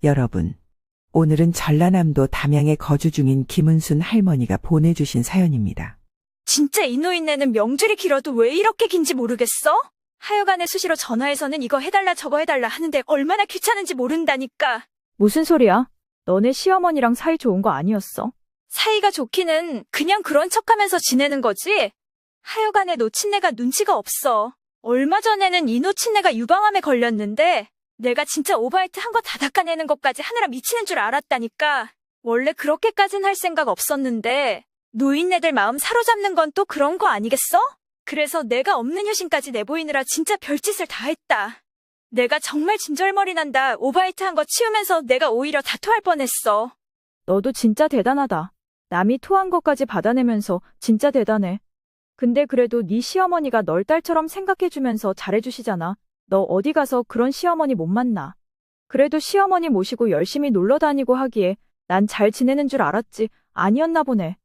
여러분, 오늘은 전라남도 담양에 거주 중인 김은순 할머니가 보내주신 사연입니다. 진짜 이 노인네는 명줄이 길어도 왜 이렇게 긴지 모르겠어? 하여간에 수시로 전화해서는 이거 해달라 저거 해달라 하는데 얼마나 귀찮은지 모른다니까. 무슨 소리야? 너네 시어머니랑 사이 좋은 거 아니었어? 사이가 좋기는 그냥 그런 척하면서 지내는 거지. 하여간에 노친네가 눈치가 없어. 얼마 전에는 이 노친네가 유방암에 걸렸는데 내가 진짜 오바이트 한 거 다 닦아내는 것까지 하느라 미치는 줄 알았다니까. 원래 그렇게까진 할 생각 없었는데 노인네들 마음 사로잡는 건 또 그런 거 아니겠어? 그래서 내가 없는 효심까지 내보이느라 진짜 별짓을 다 했다. 내가 정말 진절머리 난다. 오바이트 한 거 치우면서 내가 오히려 다 토할 뻔했어. 너도 진짜 대단하다. 남이 토한 것까지 받아내면서 진짜 대단해. 근데 그래도 네 시어머니가 널 딸처럼 생각해주면서 잘해주시잖아. 너 어디 가서 그런 시어머니 못 만나. 그래도 시어머니 모시고 열심히 놀러 다니고 하기에 난 잘 지내는 줄 알았지. 아니었나 보네.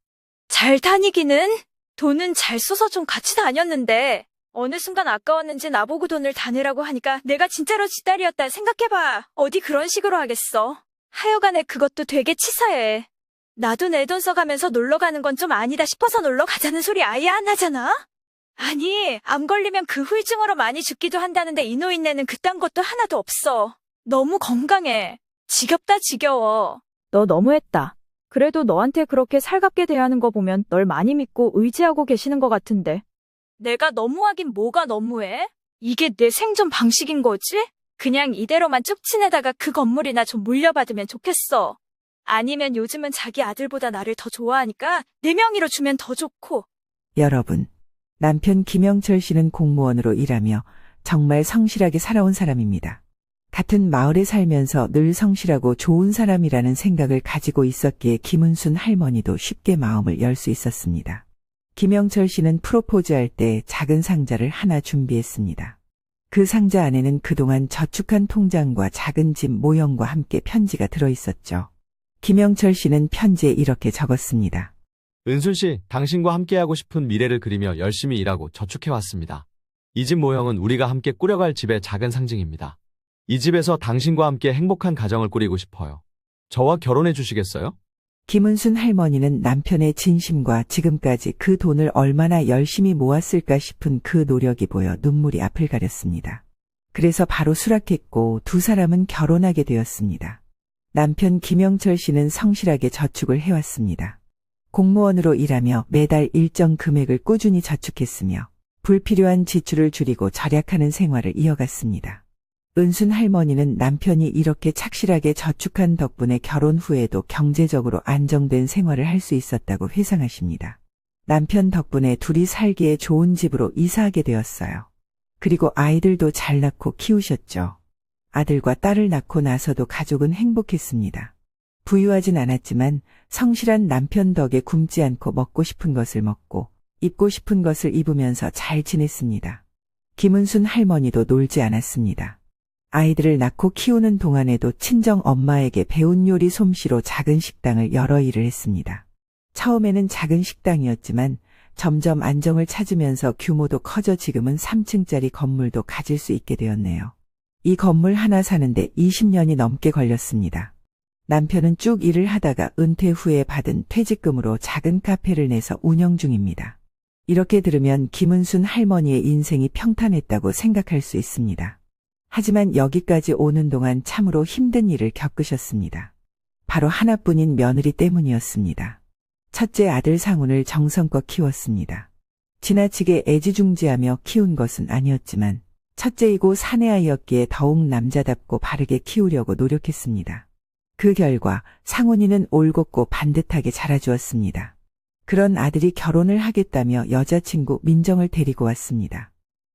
잘 다니기는? 돈은 잘 써서 좀 같이 다녔는데 어느 순간 아까웠는지 나보고 돈을 다 내라고 하니까 내가 진짜로 지 딸이었다 생각해봐. 어디 그런 식으로 하겠어. 하여간에 그것도 되게 치사해. 나도 내 돈 써가면서 놀러 가는 건 좀 아니다 싶어서 놀러 가자는 소리 아예 안 하잖아? 아니, 암 걸리면 그 후유증으로 많이 죽기도 한다는데 이 노인네는 그딴 것도 하나도 없어. 너무 건강해. 지겹다 지겨워. 너 너무했다. 그래도 너한테 그렇게 살갑게 대하는 거 보면 널 많이 믿고 의지하고 계시는 것 같은데. 내가 너무하긴 뭐가 너무해? 이게 내 생존 방식인 거지? 그냥 이대로만 쭉 지내다가 그 건물이나 좀 물려받으면 좋겠어. 아니면 요즘은 자기 아들보다 나를 더 좋아하니까 내 명의로 주면 더 좋고. 여러분, 남편 김영철 씨는 공무원으로 일하며 정말 성실하게 살아온 사람입니다. 같은 마을에 살면서 늘 성실하고 좋은 사람이라는 생각을 가지고 있었기에 김은순 할머니도 쉽게 마음을 열 수 있었습니다. 김영철 씨는 프로포즈할 때 작은 상자를 하나 준비했습니다. 그 상자 안에는 그동안 저축한 통장과 작은 집 모형과 함께 편지가 들어있었죠. 김영철 씨는 편지에 이렇게 적었습니다. 은순 씨, 당신과 함께하고 싶은 미래를 그리며 열심히 일하고 저축해왔습니다. 이 집 모형은 우리가 함께 꾸려갈 집의 작은 상징입니다. 이 집에서 당신과 함께 행복한 가정을 꾸리고 싶어요. 저와 결혼해 주시겠어요? 김은순 할머니는 남편의 진심과 지금까지 그 돈을 얼마나 열심히 모았을까 싶은 그 노력이 보여 눈물이 앞을 가렸습니다. 그래서 바로 수락했고 두 사람은 결혼하게 되었습니다. 남편 김영철 씨는 성실하게 저축을 해왔습니다. 공무원으로 일하며 매달 일정 금액을 꾸준히 저축했으며 불필요한 지출을 줄이고 절약하는 생활을 이어갔습니다. 은순 할머니는 남편이 이렇게 착실하게 저축한 덕분에 결혼 후에도 경제적으로 안정된 생활을 할 수 있었다고 회상하십니다. 남편 덕분에 둘이 살기에 좋은 집으로 이사하게 되었어요. 그리고 아이들도 잘 낳고 키우셨죠. 아들과 딸을 낳고 나서도 가족은 행복했습니다. 부유하진 않았지만 성실한 남편 덕에 굶지 않고 먹고 싶은 것을 먹고 입고 싶은 것을 입으면서 잘 지냈습니다. 김은순 할머니도 놀지 않았습니다. 아이들을 낳고 키우는 동안에도 친정 엄마에게 배운 요리 솜씨로 작은 식당을 여러 일을 했습니다. 처음에는 작은 식당이었지만 점점 안정을 찾으면서 규모도 커져 지금은 3층짜리 건물도 가질 수 있게 되었네요. 이 건물 하나 사는데 20년이 넘게 걸렸습니다. 남편은 쭉 일을 하다가 은퇴 후에 받은 퇴직금으로 작은 카페를 내서 운영 중입니다. 이렇게 들으면 김은순 할머니의 인생이 평탄했다고 생각할 수 있습니다. 하지만 여기까지 오는 동안 참으로 힘든 일을 겪으셨습니다. 바로 하나뿐인 며느리 때문이었습니다. 첫째 아들 상훈을 정성껏 키웠습니다. 지나치게 애지중지하며 키운 것은 아니었지만 첫째이고 사내아이였기에 더욱 남자답고 바르게 키우려고 노력했습니다. 그 결과 상훈이는 올곧고 반듯하게 자라주었습니다. 그런 아들이 결혼을 하겠다며 여자친구 민정을 데리고 왔습니다.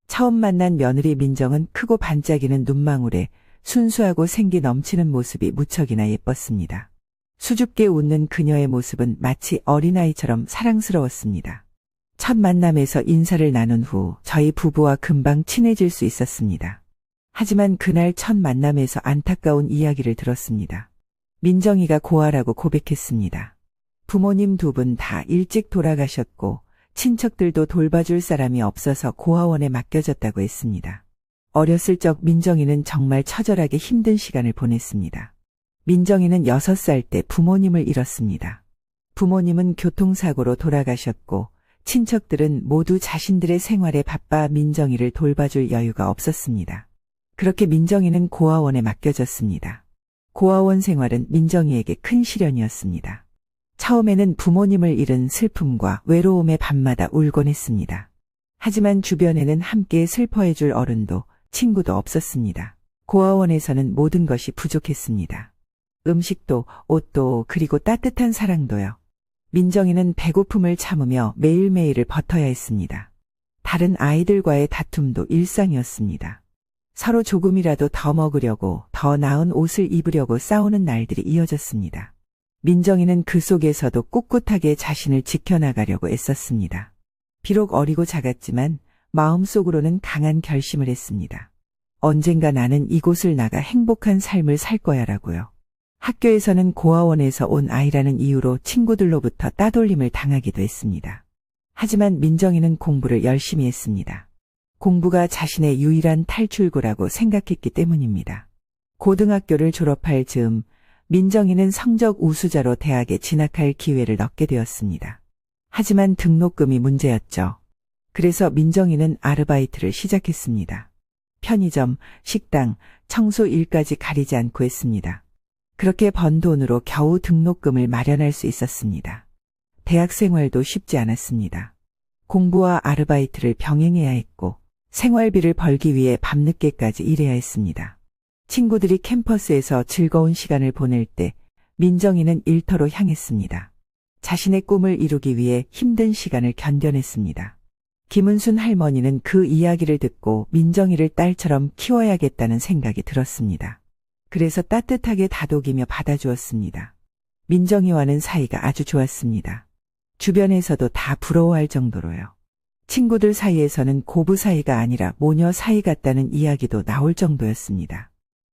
처음 만난 며느리 민정은 크고 반짝이는 눈망울에 순수하고 생기 넘치는 모습이 무척이나 예뻤습니다. 수줍게 웃는 그녀의 모습은 마치 어린아이처럼 사랑스러웠습니다. 첫 만남에서 인사를 나눈 후 저희 부부와 금방 친해질 수 있었습니다. 하지만 그날 첫 만남에서 안타까운 이야기를 들었습니다. 민정이가 고아라고 고백했습니다. 부모님 두 분 다 일찍 돌아가셨고 친척들도 돌봐줄 사람이 없어서 고아원에 맡겨졌다고 했습니다. 어렸을 적 민정이는 정말 처절하게 힘든 시간을 보냈습니다. 민정이는 6살 때 부모님을 잃었습니다. 부모님은 교통사고로 돌아가셨고 친척들은 모두 자신들의 생활에 바빠 민정이를 돌봐줄 여유가 없었습니다. 그렇게 민정이는 고아원에 맡겨졌습니다. 고아원 생활은 민정이에게 큰 시련이었습니다. 처음에는 부모님을 잃은 슬픔과 외로움에 밤마다 울곤 했습니다. 하지만 주변에는 함께 슬퍼해줄 어른도 친구도 없었습니다. 고아원에서는 모든 것이 부족했습니다. 음식도, 옷도, 그리고 따뜻한 사랑도요. 민정이는 배고픔을 참으며 매일매일을 버텨야 했습니다. 다른 아이들과의 다툼도 일상이었습니다. 서로 조금이라도 더 먹으려고, 더 나은 옷을 입으려고 싸우는 날들이 이어졌습니다. 민정이는 그 속에서도 꿋꿋하게 자신을 지켜나가려고 애썼습니다. 비록 어리고 작았지만 마음속으로는 강한 결심을 했습니다. 언젠가 나는 이곳을 나가 행복한 삶을 살 거야라고요. 학교에서는 고아원에서 온 아이라는 이유로 친구들로부터 따돌림을 당하기도 했습니다. 하지만 민정이는 공부를 열심히 했습니다. 공부가 자신의 유일한 탈출구라고 생각했기 때문입니다. 고등학교를 졸업할 즈음 민정이는 성적 우수자로 대학에 진학할 기회를 얻게 되었습니다. 하지만 등록금이 문제였죠. 그래서 민정이는 아르바이트를 시작했습니다. 편의점, 식당, 청소 일까지 가리지 않고 했습니다. 그렇게 번 돈으로 겨우 등록금을 마련할 수 있었습니다. 대학 생활도 쉽지 않았습니다. 공부와 아르바이트를 병행해야 했고 생활비를 벌기 위해 밤늦게까지 일해야 했습니다. 친구들이 캠퍼스에서 즐거운 시간을 보낼 때 민정이는 일터로 향했습니다. 자신의 꿈을 이루기 위해 힘든 시간을 견뎌냈습니다. 김은순 할머니는 그 이야기를 듣고 민정이를 딸처럼 키워야겠다는 생각이 들었습니다. 그래서 따뜻하게 다독이며 받아주었습니다. 민정이와는 사이가 아주 좋았습니다. 주변에서도 다 부러워할 정도로요. 친구들 사이에서는 고부 사이가 아니라 모녀 사이 같다는 이야기도 나올 정도였습니다.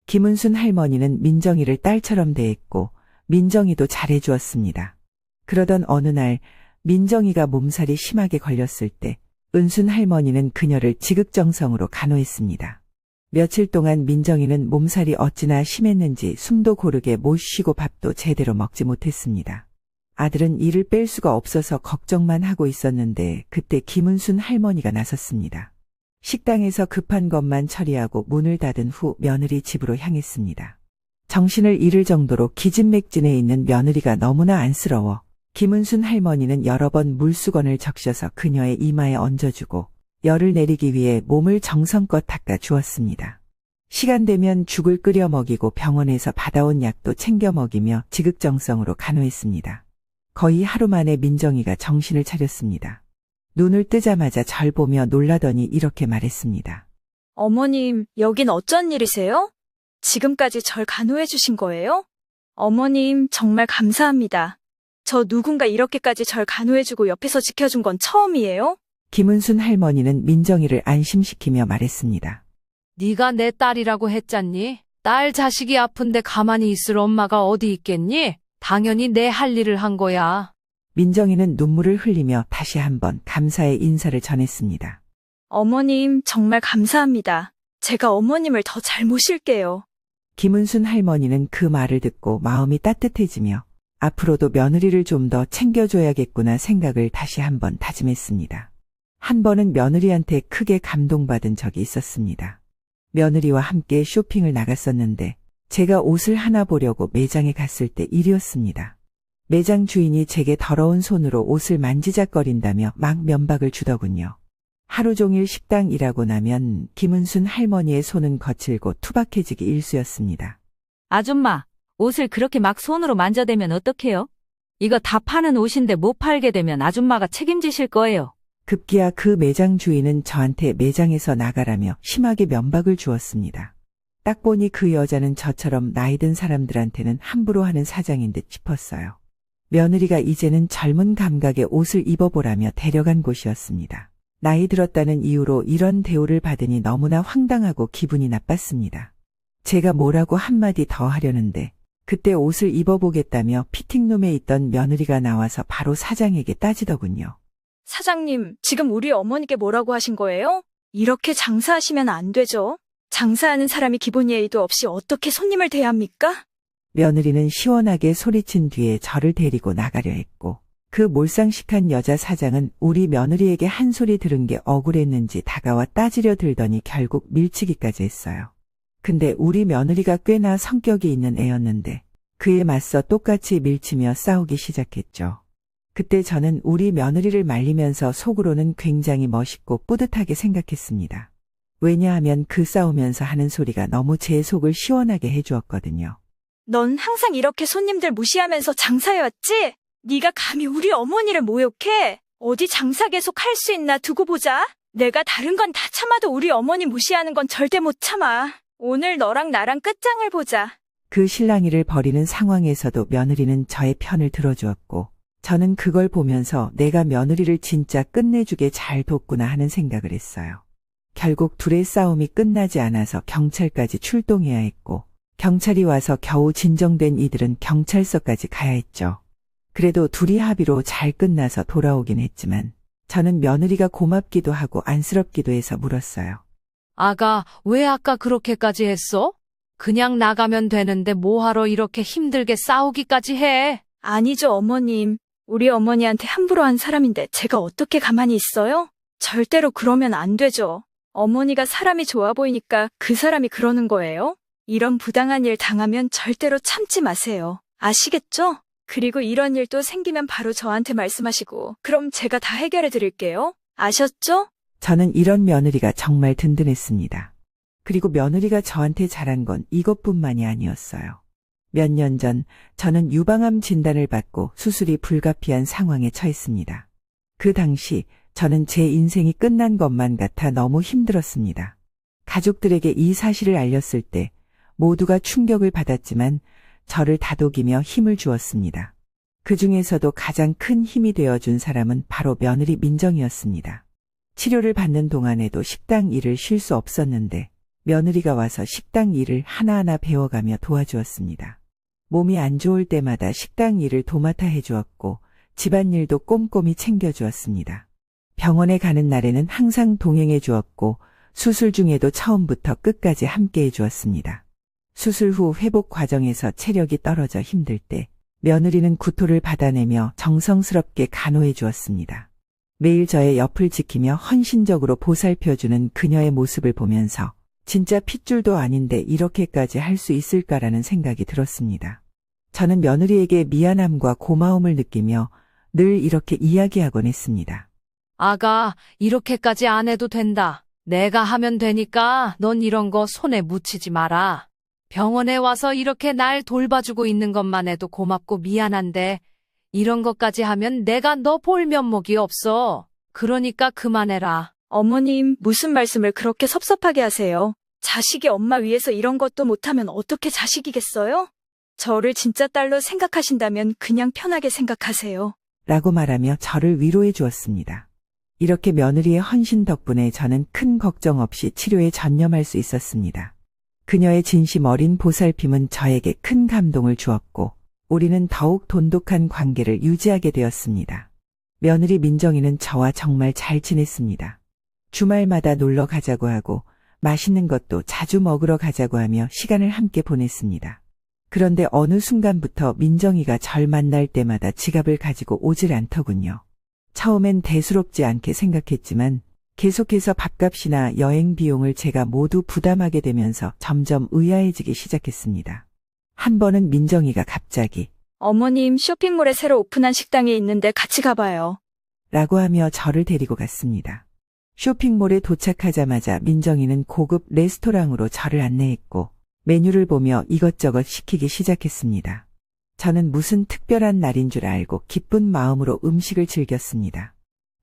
김은순 할머니는 민정이를 딸처럼 대했고 민정이도 잘해주었습니다. 그러던 어느 날 민정이가 몸살이 심하게 걸렸을 때 은순 할머니는 그녀를 지극정성으로 간호했습니다. 며칠 동안 민정이는 몸살이 어찌나 심했는지 숨도 고르게 못 쉬고 밥도 제대로 먹지 못했습니다. 아들은 이를 뺄 수가 없어서 걱정만 하고 있었는데 그때 김은순 할머니가 나섰습니다. 식당에서 급한 것만 처리하고 문을 닫은 후 며느리 집으로 향했습니다. 정신을 잃을 정도로 기진맥진해 있는 며느리가 너무나 안쓰러워 김은순 할머니는 여러 번 물수건을 적셔서 그녀의 이마에 얹어주고 열을 내리기 위해 몸을 정성껏 닦아 주었습니다. 시간 되면 죽을 끓여 먹이고 병원에서 받아온 약도 챙겨 먹이며 지극정성으로 간호했습니다. 거의 하루 만에 민정이가 정신을 차렸습니다. 눈을 뜨자마자 절 보며 놀라더니 이렇게 말했습니다. 어머님, 여긴 어쩐 일이세요? 지금까지 절 간호해 주신 거예요? 어머님, 정말 감사합니다. 저 누군가 이렇게까지 절 간호해주고 옆에서 지켜준 건 처음이에요? 김은순 할머니는 민정이를 안심시키며 말했습니다. 네가 내 딸이라고 했잖니? 딸 자식이 아픈데 가만히 있을 엄마가 어디 있겠니? 당연히 내 할 일을 한 거야. 민정이는 눈물을 흘리며 다시 한번 감사의 인사를 전했습니다. 어머님, 정말 감사합니다. 제가 어머님을 더 잘 모실게요. 김은순 할머니는 그 말을 듣고 마음이 따뜻해지며 앞으로도 며느리를 좀 더 챙겨줘야겠구나 생각을 다시 한번 다짐했습니다. 한 번은 며느리한테 크게 감동받은 적이 있었습니다. 며느리와 함께 쇼핑을 나갔었는데 제가 옷을 하나 보려고 매장에 갔을 때 일이었습니다. 매장 주인이 제게 더러운 손으로 옷을 만지작거린다며 막 면박을 주더군요. 하루 종일 식당 일하고 나면 김은순 할머니의 손은 거칠고 투박해지기 일쑤였습니다. 아줌마, 옷을 그렇게 막 손으로 만져대면 어떡해요? 이거 다 파는 옷인데 못 팔게 되면 아줌마가 책임지실 거예요. 급기야 그 매장 주인은 저한테 매장에서 나가라며 심하게 면박을 주었습니다. 딱 보니 그 여자는 저처럼 나이 든 사람들한테는 함부로 하는 사장인 듯 싶었어요. 며느리가 이제는 젊은 감각의 옷을 입어보라며 데려간 곳이었습니다. 나이 들었다는 이유로 이런 대우를 받으니 너무나 황당하고 기분이 나빴습니다. 제가 뭐라고 한마디 더 하려는데 그때 옷을 입어보겠다며 피팅룸에 있던 며느리가 나와서 바로 사장에게 따지더군요. 사장님, 지금 우리 어머니께 뭐라고 하신 거예요? 이렇게 장사하시면 안 되죠. 장사하는 사람이 기본 예의도 없이 어떻게 손님을 대합니까? 며느리는 시원하게 소리친 뒤에 저를 데리고 나가려 했고 그 몰상식한 여자 사장은 우리 며느리에게 한 소리 들은 게 억울했는지 다가와 따지려 들더니 결국 밀치기까지 했어요. 근데 우리 며느리가 꽤나 성격이 있는 애였는데 그에 맞서 똑같이 밀치며 싸우기 시작했죠. 그때 저는 우리 며느리를 말리면서 속으로는 굉장히 멋있고 뿌듯하게 생각했습니다. 왜냐하면 그 싸우면서 하는 소리가 너무 제 속을 시원하게 해주었거든요. 넌 항상 이렇게 손님들 무시하면서 장사해왔지? 네가 감히 우리 어머니를 모욕해? 어디 장사 계속 할 수 있나 두고 보자. 내가 다른 건 다 참아도 우리 어머니 무시하는 건 절대 못 참아. 오늘 너랑 나랑 끝장을 보자. 그 실랑이를 벌이는 상황에서도 며느리는 저의 편을 들어주었고 저는 그걸 보면서 내가 며느리를 진짜 끝내주게 잘 뒀구나 하는 생각을 했어요. 결국 둘의 싸움이 끝나지 않아서 경찰까지 출동해야 했고 경찰이 와서 겨우 진정된 이들은 경찰서까지 가야 했죠. 그래도 둘이 합의로 잘 끝나서 돌아오긴 했지만 저는 며느리가 고맙기도 하고 안쓰럽기도 해서 물었어요. 아가, 왜 아까 그렇게까지 했어? 그냥 나가면 되는데 뭐하러 이렇게 힘들게 싸우기까지 해? 아니죠, 어머님. 우리 어머니한테 함부로 한 사람인데 제가 어떻게 가만히 있어요? 절대로 그러면 안 되죠. 어머니가 사람이 좋아 보이니까 그 사람이 그러는 거예요? 이런 부당한 일 당하면 절대로 참지 마세요. 아시겠죠? 그리고 이런 일 또 생기면 바로 저한테 말씀하시고 그럼 제가 다 해결해 드릴게요. 아셨죠? 저는 이런 며느리가 정말 든든했습니다. 그리고 며느리가 저한테 잘한 건 이것뿐만이 아니었어요. 몇 년 전 저는 유방암 진단을 받고 수술이 불가피한 상황에 처했습니다. 그 당시 저는 제 인생이 끝난 것만 같아 너무 힘들었습니다. 가족들에게 이 사실을 알렸을 때 모두가 충격을 받았지만 저를 다독이며 힘을 주었습니다. 그 중에서도 가장 큰 힘이 되어준 사람은 바로 며느리 민정이었습니다. 치료를 받는 동안에도 식당 일을 쉴 수 없었는데 며느리가 와서 식당 일을 하나하나 배워가며 도와주었습니다. 몸이 안 좋을 때마다 식당 일을 도맡아 해주었고 집안일도 꼼꼼히 챙겨주었습니다. 병원에 가는 날에는 항상 동행해 주었고 수술 중에도 처음부터 끝까지 함께 해주었습니다. 수술 후 회복 과정에서 체력이 떨어져 힘들 때 며느리는 구토를 받아내며 정성스럽게 간호해 주었습니다. 매일 저의 옆을 지키며 헌신적으로 보살펴주는 그녀의 모습을 보면서 진짜 핏줄도 아닌데 이렇게까지 할 수 있을까라는 생각이 들었습니다. 저는 며느리에게 미안함과 고마움을 느끼며 늘 이렇게 이야기하곤 했습니다. 아가, 이렇게까지 안 해도 된다. 내가 하면 되니까 넌 이런 거 손에 묻히지 마라. 병원에 와서 이렇게 날 돌봐주고 있는 것만 해도 고맙고 미안한데 이런 것까지 하면 내가 너 볼 면목이 없어. 그러니까 그만해라. 어머님, 무슨 말씀을 그렇게 섭섭하게 하세요? 자식이 엄마 위해서 이런 것도 못하면 어떻게 자식이겠어요? 저를 진짜 딸로 생각하신다면 그냥 편하게 생각하세요. 라고 말하며 저를 위로해 주었습니다. 이렇게 며느리의 헌신 덕분에 저는 큰 걱정 없이 치료에 전념할 수 있었습니다. 그녀의 진심 어린 보살핌은 저에게 큰 감동을 주었고 우리는 더욱 돈독한 관계를 유지하게 되었습니다. 며느리 민정이는 저와 정말 잘 지냈습니다. 주말마다 놀러 가자고 하고 맛있는 것도 자주 먹으러 가자고 하며 시간을 함께 보냈습니다. 그런데 어느 순간부터 민정이가 절 만날 때마다 지갑을 가지고 오질 않더군요. 처음엔 대수롭지 않게 생각했지만 계속해서 밥값이나 여행 비용을 제가 모두 부담하게 되면서 점점 의아해지기 시작했습니다. 한 번은 민정이가 갑자기 어머님, 쇼핑몰에 새로 오픈한 식당이 있는데 같이 가봐요. 라고 하며 저를 데리고 갔습니다. 쇼핑몰에 도착하자마자 민정이는 고급 레스토랑으로 저를 안내했고 메뉴를 보며 이것저것 시키기 시작했습니다. 저는 무슨 특별한 날인 줄 알고 기쁜 마음으로 음식을 즐겼습니다.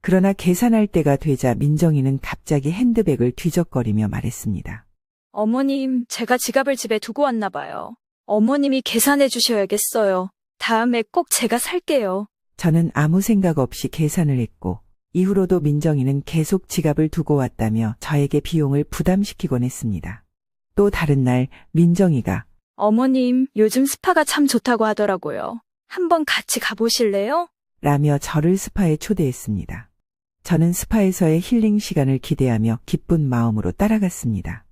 그러나 계산할 때가 되자 민정이는 갑자기 핸드백을 뒤적거리며 말했습니다. 어머님, 제가 지갑을 집에 두고 왔나 봐요. 어머님이 계산해 주셔야겠어요. 다음에 꼭 제가 살게요. 저는 아무 생각 없이 계산을 했고 이후로도 민정이는 계속 지갑을 두고 왔다며 저에게 비용을 부담시키곤 했습니다. 또 다른 날 민정이가 어머님, 요즘 스파가 참 좋다고 하더라고요. 한번 같이 가보실래요? 라며 저를 스파에 초대했습니다. 저는 스파에서의 힐링 시간을 기대하며 기쁜 마음으로 따라갔습니다.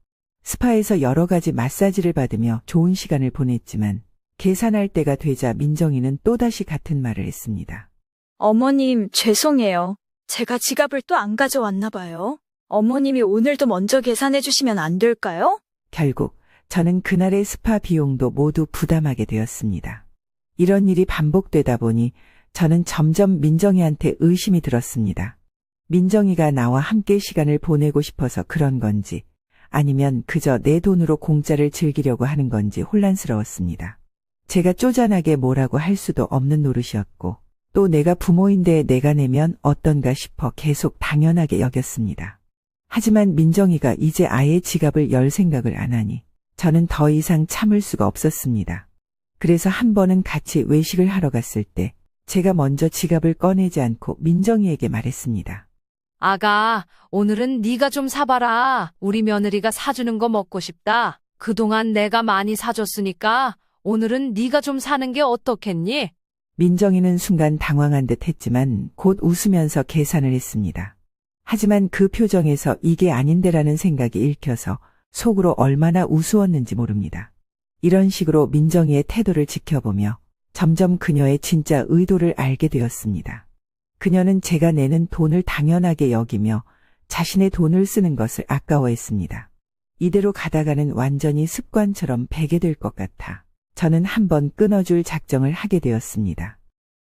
스파에서 여러 가지 마사지를 받으며 좋은 시간을 보냈지만 계산할 때가 되자 민정이는 또다시 같은 말을 했습니다. 어머님, 죄송해요. 제가 지갑을 또 안 가져왔나 봐요. 어머님이 오늘도 먼저 계산해 주시면 안 될까요? 결국 저는 그날의 스파 비용도 모두 부담하게 되었습니다. 이런 일이 반복되다 보니 저는 점점 민정이한테 의심이 들었습니다. 민정이가 나와 함께 시간을 보내고 싶어서 그런 건지 아니면 그저 내 돈으로 공짜를 즐기려고 하는 건지 혼란스러웠습니다. 제가 쪼잔하게 뭐라고 할 수도 없는 노릇이었고 또 내가 부모인데 내가 내면 어떤가 싶어 계속 당연하게 여겼습니다. 하지만 민정이가 이제 아예 지갑을 열 생각을 안 하니 저는 더 이상 참을 수가 없었습니다. 그래서 한 번은 같이 외식을 하러 갔을 때 제가 먼저 지갑을 꺼내지 않고 민정이에게 말했습니다. 아가, 오늘은 네가 좀 사봐라. 우리 며느리가 사주는 거 먹고 싶다. 그동안 내가 많이 사줬으니까 오늘은 네가 좀 사는 게 어떻겠니? 민정이는 순간 당황한 듯 했지만 곧 웃으면서 계산을 했습니다. 하지만 그 표정에서 이게 아닌데라는 생각이 읽혀서 속으로 얼마나 우스웠는지 모릅니다. 이런 식으로 민정이의 태도를 지켜보며 점점 그녀의 진짜 의도를 알게 되었습니다. 그녀는 제가 내는 돈을 당연하게 여기며 자신의 돈을 쓰는 것을 아까워했습니다. 이대로 가다가는 완전히 습관처럼 배게 될 것 같아 저는 한번 끊어줄 작정을 하게 되었습니다.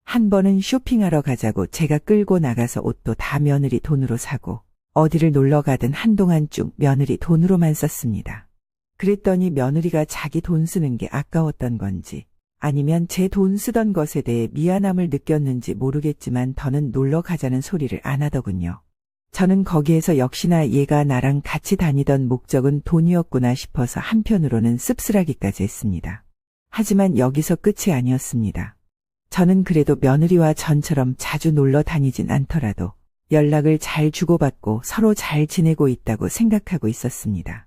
한 번은 쇼핑하러 가자고 제가 끌고 나가서 옷도 다 며느리 돈으로 사고 어디를 놀러 가든 한동안 쭉 며느리 돈으로만 썼습니다. 그랬더니 며느리가 자기 돈 쓰는 게 아까웠던 건지 아니면 제 돈 쓰던 것에 대해 미안함을 느꼈는지 모르겠지만 더는 놀러 가자는 소리를 안 하더군요. 저는 거기에서 역시나 얘가 나랑 같이 다니던 목적은 돈이었구나 싶어서 한편으로는 씁쓸하기까지 했습니다. 하지만 여기서 끝이 아니었습니다. 저는 그래도 며느리와 전처럼 자주 놀러 다니진 않더라도 연락을 잘 주고받고 서로 잘 지내고 있다고 생각하고 있었습니다.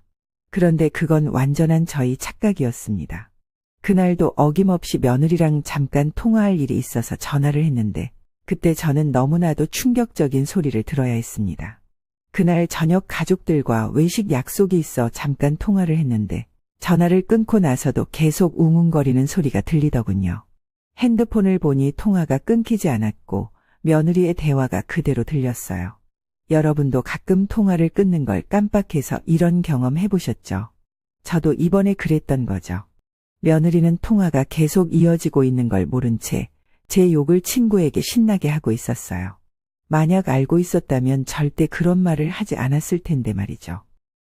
그런데 그건 완전한 저희 착각이었습니다. 그날도 어김없이 며느리랑 잠깐 통화할 일이 있어서 전화를 했는데 그때 저는 너무나도 충격적인 소리를 들어야 했습니다. 그날 저녁 가족들과 외식 약속이 있어 잠깐 통화를 했는데 전화를 끊고 나서도 계속 웅웅거리는 소리가 들리더군요. 핸드폰을 보니 통화가 끊기지 않았고 며느리의 대화가 그대로 들렸어요. 여러분도 가끔 통화를 끊는 걸 깜빡해서 이런 경험 해보셨죠? 저도 이번에 그랬던 거죠. 며느리는 통화가 계속 이어지고 있는 걸 모른 채 제 욕을 친구에게 신나게 하고 있었어요. 만약 알고 있었다면 절대 그런 말을 하지 않았을 텐데 말이죠.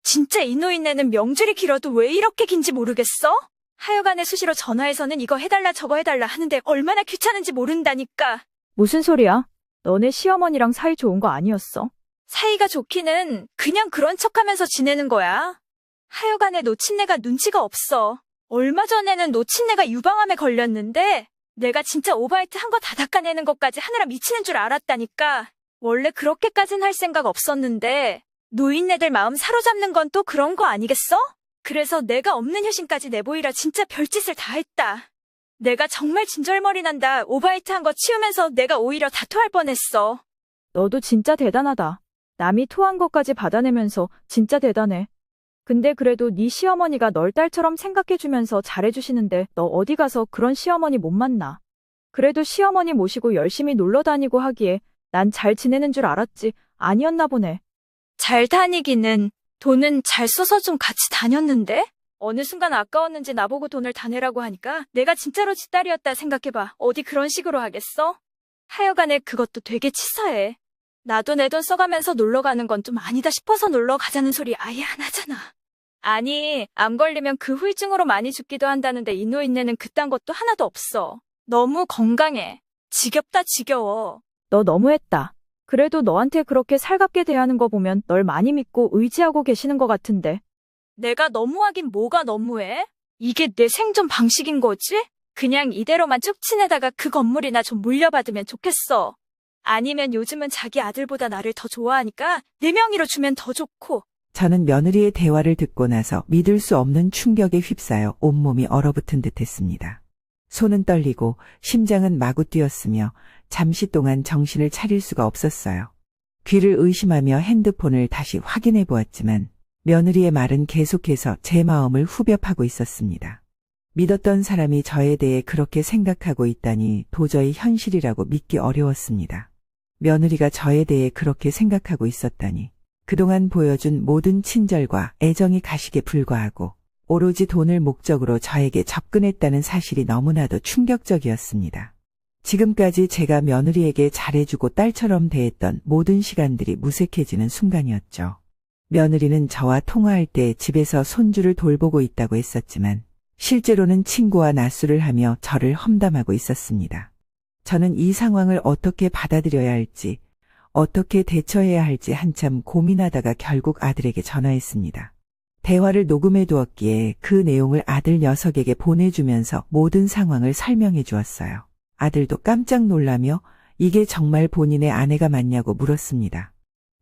진짜 이 노인네는 명줄이 길어도 왜 이렇게 긴지 모르겠어? 하여간에 수시로 전화해서는 이거 해달라 저거 해달라 하는데 얼마나 귀찮은지 모른다니까. 무슨 소리야? 너네 시어머니랑 사이 좋은 거 아니었어? 사이가 좋기는 그냥 그런 척하면서 지내는 거야. 하여간에 노친네가 눈치가 없어. 얼마 전에는 노친네가 유방암에 걸렸는데 내가 진짜 오바이트 한 거 다 닦아내는 것까지 하느라 미치는 줄 알았다니까. 원래 그렇게까진 할 생각 없었는데 노인네들 마음 사로잡는 건 또 그런 거 아니겠어? 그래서 내가 없는 효심까지 내보이라 진짜 별짓을 다 했다. 내가 정말 진절머리 난다. 오바이트 한 거 치우면서 내가 오히려 다 토할 뻔했어. 너도 진짜 대단하다. 남이 토한 것까지 받아내면서 진짜 대단해. 근데 그래도 네 시어머니가 널 딸처럼 생각해주면서 잘해주시는데 너 어디 가서 그런 시어머니 못 만나. 그래도 시어머니 모시고 열심히 놀러 다니고 하기에 난 잘 지내는 줄 알았지. 아니었나 보네. 잘 다니기는 돈은 잘 써서 좀 같이 다녔는데? 어느 순간 아까웠는지 나보고 돈을 다 내라고 하니까 내가 진짜로 지 딸이었다 생각해봐. 어디 그런 식으로 하겠어? 하여간에 그것도 되게 치사해. 나도 내 돈 써가면서 놀러 가는 건 좀 아니다 싶어서 놀러 가자는 소리 아예 안 하잖아. 아니, 암 걸리면 그 후유증으로 많이 죽기도 한다는데 이 노인네는 그딴 것도 하나도 없어. 너무 건강해. 지겹다 지겨워. 너 너무했다. 그래도 너한테 그렇게 살갑게 대하는 거 보면 널 많이 믿고 의지하고 계시는 것 같은데. 내가 너무하긴 뭐가 너무해? 이게 내 생존 방식인 거지? 그냥 이대로만 쭉 지내다가 그 건물이나 좀 물려받으면 좋겠어. 아니면 요즘은 자기 아들보다 나를 더 좋아하니까 내 명의로 주면 더 좋고. 저는 며느리의 대화를 듣고 나서 믿을 수 없는 충격에 휩싸여 온몸이 얼어붙은 듯했습니다. 손은 떨리고 심장은 마구 뛰었으며 잠시 동안 정신을 차릴 수가 없었어요. 귀를 의심하며 핸드폰을 다시 확인해 보았지만 며느리의 말은 계속해서 제 마음을 후벼 파고 있었습니다. 믿었던 사람이 저에 대해 그렇게 생각하고 있다니 도저히 현실이라고 믿기 어려웠습니다. 며느리가 저에 대해 그렇게 생각하고 있었다니. 그동안 보여준 모든 친절과 애정이 가식에 불과하고 오로지 돈을 목적으로 저에게 접근했다는 사실이 너무나도 충격적이었습니다. 지금까지 제가 며느리에게 잘해주고 딸처럼 대했던 모든 시간들이 무색해지는 순간이었죠. 며느리는 저와 통화할 때 집에서 손주를 돌보고 있다고 했었지만 실제로는 친구와 낮술을 하며 저를 험담하고 있었습니다. 저는 이 상황을 어떻게 받아들여야 할지, 어떻게 대처해야 할지 한참 고민하다가 결국 아들에게 전화했습니다. 대화를 녹음해 두었기에 그 내용을 아들 녀석에게 보내주면서 모든 상황을 설명해 주었어요. 아들도 깜짝 놀라며 이게 정말 본인의 아내가 맞냐고 물었습니다.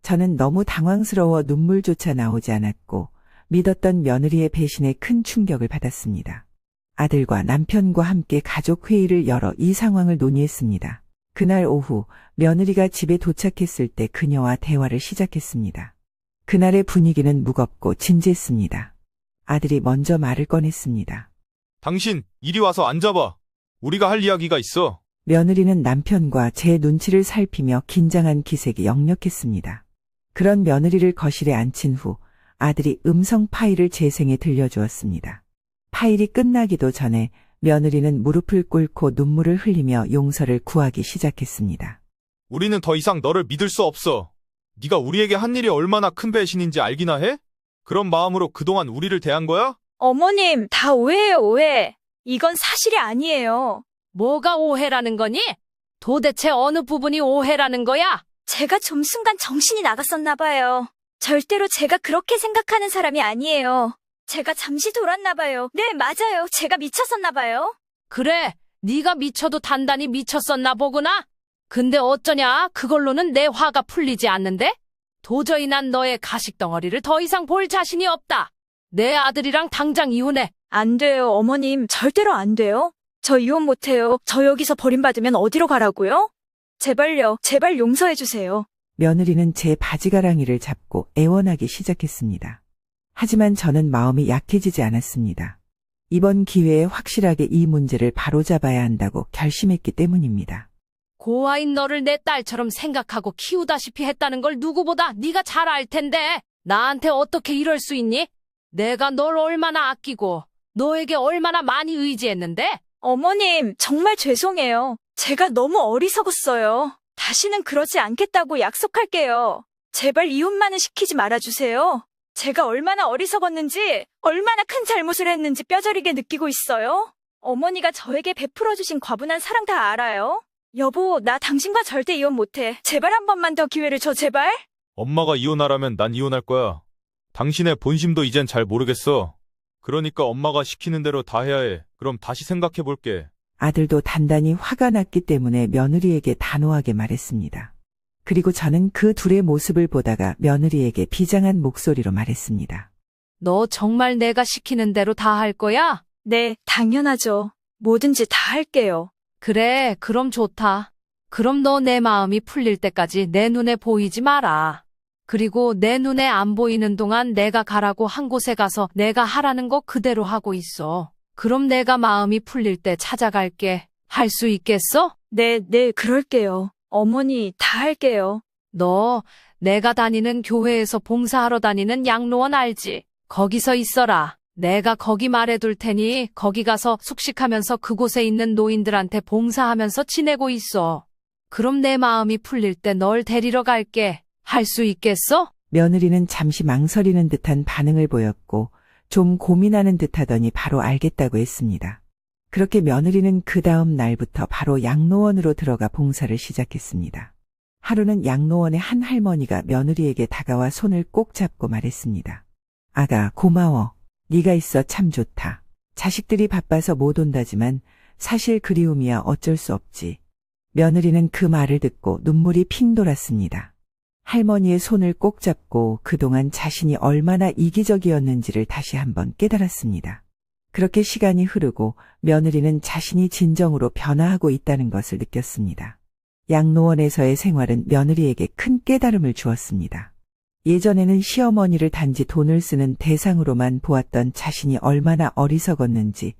저는 너무 당황스러워 눈물조차 나오지 않았고 믿었던 며느리의 배신에 큰 충격을 받았습니다. 아들과 남편과 함께 가족 회의를 열어 이 상황을 논의했습니다. 그날 오후 며느리가 집에 도착했을 때 그녀와 대화를 시작했습니다. 그날의 분위기는 무겁고 진지했습니다. 아들이 먼저 말을 꺼냈습니다. 당신, 이리 와서 앉아봐. 우리가 할 이야기가 있어. 며느리는 남편과 제 눈치를 살피며 긴장한 기색이 역력했습니다. 그런 며느리를 거실에 앉힌 후 아들이 음성 파일을 제 생에 들려주었습니다. 파일이 끝나기도 전에 며느리는 무릎을 꿇고 눈물을 흘리며 용서를 구하기 시작했습니다. 우리는 더 이상 너를 믿을 수 없어. 네가 우리에게 한 일이 얼마나 큰 배신인지 알기나 해? 그런 마음으로 그동안 우리를 대한 거야? 어머님, 다 오해예요, 오해. 이건 사실이 아니에요. 뭐가 오해라는 거니? 도대체 어느 부분이 오해라는 거야? 제가 좀 순간 정신이 나갔었나 봐요. 절대로 제가 그렇게 생각하는 사람이 아니에요. 제가 잠시 돌았나 봐요. 네, 맞아요. 제가 미쳤었나 봐요. 그래, 네가 미쳐도 단단히 미쳤었나 보구나. 근데 어쩌냐, 그걸로는 내 화가 풀리지 않는데? 도저히 난 너의 가식덩어리를 더 이상 볼 자신이 없다. 내 아들이랑 당장 이혼해. 안 돼요, 어머님. 절대로 안 돼요. 저 이혼 못해요. 저 여기서 버림받으면 어디로 가라고요? 제발요, 제발 용서해주세요. 며느리는 제 바지가랑이를 잡고 애원하기 시작했습니다. 하지만 저는 마음이 약해지지 않았습니다. 이번 기회에 확실하게 이 문제를 바로잡아야 한다고 결심했기 때문입니다. 고아인 너를 내 딸처럼 생각하고 키우다시피 했다는 걸 누구보다 네가 잘 알 텐데 나한테 어떻게 이럴 수 있니? 내가 널 얼마나 아끼고 너에게 얼마나 많이 의지했는데? 어머님, 정말 죄송해요. 제가 너무 어리석었어요. 다시는 그러지 않겠다고 약속할게요. 제발 이혼만은 시키지 말아주세요. 제가 얼마나 어리석었는지, 얼마나 큰 잘못을 했는지 뼈저리게 느끼고 있어요. 어머니가 저에게 베풀어주신 과분한 사랑 다 알아요. 여보, 나 당신과 절대 이혼 못해. 제발 한 번만 더 기회를 줘, 제발. 엄마가 이혼하라면 난 이혼할 거야. 당신의 본심도 이젠 잘 모르겠어. 그러니까 엄마가 시키는 대로 다 해야 해. 그럼 다시 생각해 볼게. 아들도 단단히 화가 났기 때문에 며느리에게 단호하게 말했습니다. 그리고 저는 그 둘의 모습을 보다가 며느리에게 비장한 목소리로 말했습니다. 너 정말 내가 시키는 대로 다 할 거야? 네, 당연하죠. 뭐든지 다 할게요. 그래, 그럼 좋다. 그럼 너 내 마음이 풀릴 때까지 내 눈에 보이지 마라. 그리고 내 눈에 안 보이는 동안 내가 가라고 한 곳에 가서 내가 하라는 거 그대로 하고 있어. 그럼 내가 마음이 풀릴 때 찾아갈게. 할 수 있겠어? 네, 그럴게요. 어머니, 다 할게요. 너 내가 다니는 교회에서 봉사하러 다니는 양로원 알지? 거기서 있어라. 내가 거기 말해둘 테니 거기 가서 숙식하면서 그곳에 있는 노인들한테 봉사하면서 지내고 있어. 그럼 내 마음이 풀릴 때 널 데리러 갈게. 할 수 있겠어? 며느리는 잠시 망설이는 듯한 반응을 보였고 좀 고민하는 듯하더니 바로 알겠다고 했습니다. 그렇게 며느리는 그 다음 날부터 바로 양로원으로 들어가 봉사를 시작했습니다. 하루는 양로원의 한 할머니가 며느리에게 다가와 손을 꼭 잡고 말했습니다. 아가, 고마워. 네가 있어 참 좋다. 자식들이 바빠서 못 온다지만 사실 그리움이야 어쩔 수 없지. 며느리는 그 말을 듣고 눈물이 핑 돌았습니다. 할머니의 손을 꼭 잡고 그동안 자신이 얼마나 이기적이었는지를 다시 한번 깨달았습니다. 그렇게 시간이 흐르고 며느리는 자신이 진정으로 변화하고 있다는 것을 느꼈습니다. 양로원에서의 생활은 며느리에게 큰 깨달음을 주었습니다. 예전에는 시어머니를 단지 돈을 쓰는 대상으로만 보았던 자신이 얼마나 어리석었는지,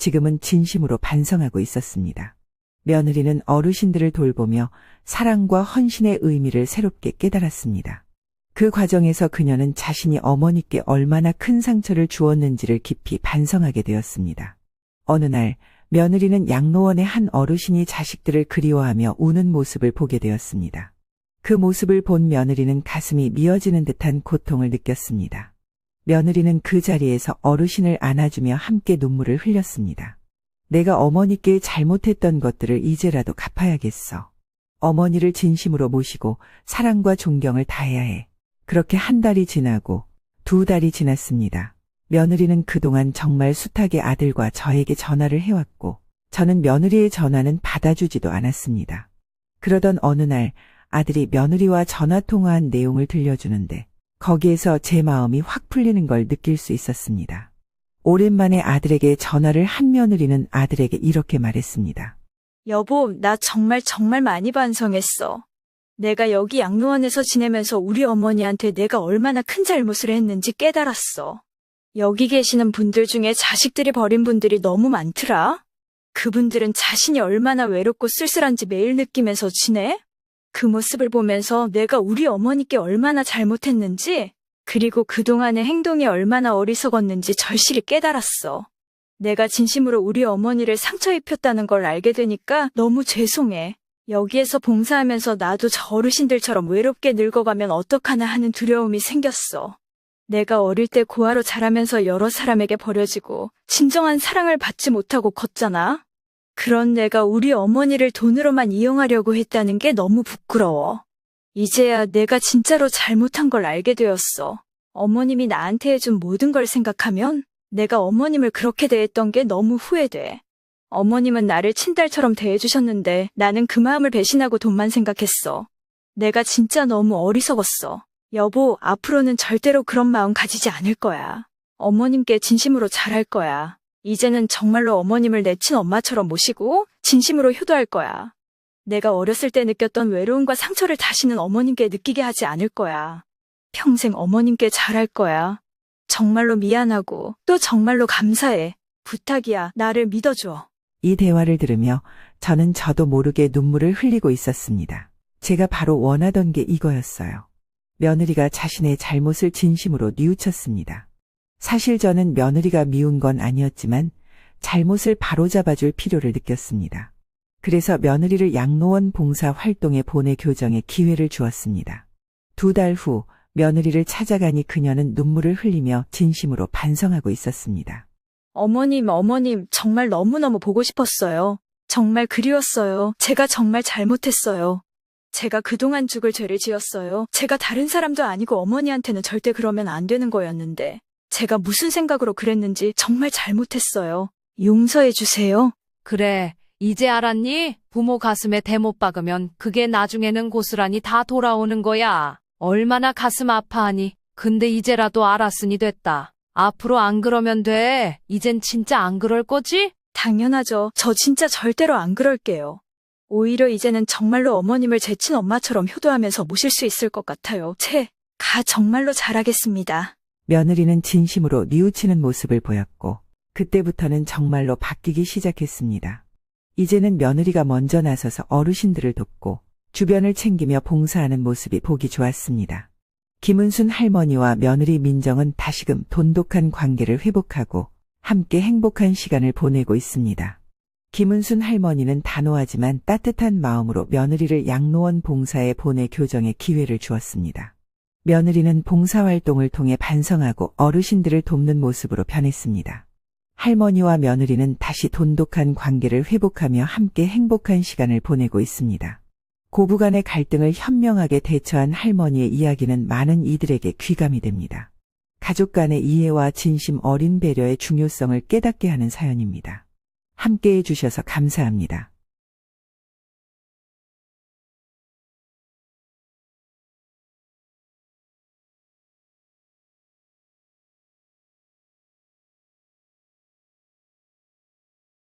지금은 진심으로 반성하고 있었습니다. 며느리는 어르신들을 돌보며 사랑과 헌신의 의미를 새롭게 깨달았습니다. 그 과정에서 그녀는 자신이 어머니께 얼마나 큰 상처를 주었는지를 깊이 반성하게 되었습니다. 어느 날 며느리는 양로원의 한 어르신이 자식들을 그리워하며 우는 모습을 보게 되었습니다. 그 모습을 본 며느리는 가슴이 미어지는 듯한 고통을 느꼈습니다. 며느리는 그 자리에서 어르신을 안아주며 함께 눈물을 흘렸습니다. 내가 어머니께 잘못했던 것들을 이제라도 갚아야겠어. 어머니를 진심으로 모시고 사랑과 존경을 다해야 해. 그렇게 한 달이 지나고 2달이 지났습니다. 며느리는 그동안 정말 숱하게 아들과 저에게 전화를 해왔고 저는 며느리의 전화는 받아주지도 않았습니다. 그러던 어느 날 아들이 며느리와 전화통화한 내용을 들려주는데 거기에서 제 마음이 확 풀리는 걸 느낄 수 있었습니다. 오랜만에 아들에게 전화를 한 며느리는 아들에게 이렇게 말했습니다. 여보, 나 정말 많이 반성했어. 내가 여기 양로원에서 지내면서 우리 어머니한테 내가 얼마나 큰 잘못을 했는지 깨달았어. 여기 계시는 분들 중에 자식들이 버린 분들이 너무 많더라. 그분들은 자신이 얼마나 외롭고 쓸쓸한지 매일 느끼면서 지내? 그 모습을 보면서 내가 우리 어머니께 얼마나 잘못했는지, 그리고 그동안의 행동이 얼마나 어리석었는지 절실히 깨달았어. 내가 진심으로 우리 어머니를 상처 입혔다는 걸 알게 되니까 너무 죄송해. 여기에서 봉사하면서 나도 저 어르신들처럼 외롭게 늙어가면 어떡하나 하는 두려움이 생겼어. 내가 어릴 때 고아로 자라면서 여러 사람에게 버려지고 진정한 사랑을 받지 못하고 컸잖아. 그런 내가 우리 어머니를 돈으로만 이용하려고 했다는 게 너무 부끄러워. 이제야 내가 진짜로 잘못한 걸 알게 되었어. 어머님이 나한테 해준 모든 걸 생각하면 내가 어머님을 그렇게 대했던 게 너무 후회돼. 어머님은 나를 친딸처럼 대해주셨는데 나는 그 마음을 배신하고 돈만 생각했어. 내가 진짜 너무 어리석었어. 여보, 앞으로는 절대로 그런 마음 가지지 않을 거야. 어머님께 진심으로 잘할 거야. 이제는 정말로 어머님을 내 친엄마처럼 모시고 진심으로 효도할 거야. 내가 어렸을 때 느꼈던 외로움과 상처를 다시는 어머님께 느끼게 하지 않을 거야. 평생 어머님께 잘할 거야. 정말로 미안하고 또 정말로 감사해. 부탁이야, 나를 믿어줘. 이 대화를 들으며 저도 모르게 눈물을 흘리고 있었습니다. 제가 바로 원하던 게 이거였어요. 며느리가 자신의 잘못을 진심으로 뉘우쳤습니다. 사실 저는 며느리가 미운 건 아니었지만 잘못을 바로잡아줄 필요를 느꼈습니다. 그래서 며느리를 양로원 봉사 활동에 보내 교정의 기회를 주었습니다. 2달 후 며느리를 찾아가니 그녀는 눈물을 흘리며 진심으로 반성하고 있었습니다. 어머님, 정말 너무너무 보고 싶었어요. 정말 그리웠어요. 제가 정말 잘못했어요. 제가 그동안 죽을 죄를 지었어요. 제가 다른 사람도 아니고 어머니한테는 절대 그러면 안 되는 거였는데 제가 무슨 생각으로 그랬는지 정말 잘못했어요. 용서해 주세요. 그래, 이제 알았니? 부모 가슴에 대못 박으면 그게 나중에는 고스란히 다 돌아오는 거야. 얼마나 가슴 아파하니? 근데 이제라도 알았으니 됐다. 앞으로 안 그러면 돼. 이젠 진짜 안 그럴 거지? 당연하죠. 저 진짜 절대로 안 그럴게요. 오히려 이제는 정말로 어머님을 제 친엄마처럼 효도하면서 모실 수 있을 것 같아요. 제가 정말로 잘하겠습니다. 며느리는 진심으로 뉘우치는 모습을 보였고 그때부터는 정말로 바뀌기 시작했습니다. 이제는 며느리가 먼저 나서서 어르신들을 돕고 주변을 챙기며 봉사하는 모습이 보기 좋았습니다. 김은순 할머니와 며느리 민정은 다시금 돈독한 관계를 회복하고 함께 행복한 시간을 보내고 있습니다. 김은순 할머니는 단호하지만 따뜻한 마음으로 며느리를 양로원 봉사에 보내 교정의 기회를 주었습니다. 며느리는 봉사활동을 통해 반성하고 어르신들을 돕는 모습으로 변했습니다. 할머니와 며느리는 다시 돈독한 관계를 회복하며 함께 행복한 시간을 보내고 있습니다. 고부간의 갈등을 현명하게 대처한 할머니의 이야기는 많은 이들에게 귀감이 됩니다. 가족 간의 이해와 진심 어린 배려의 중요성을 깨닫게 하는 사연입니다. 함께해 주셔서 감사합니다.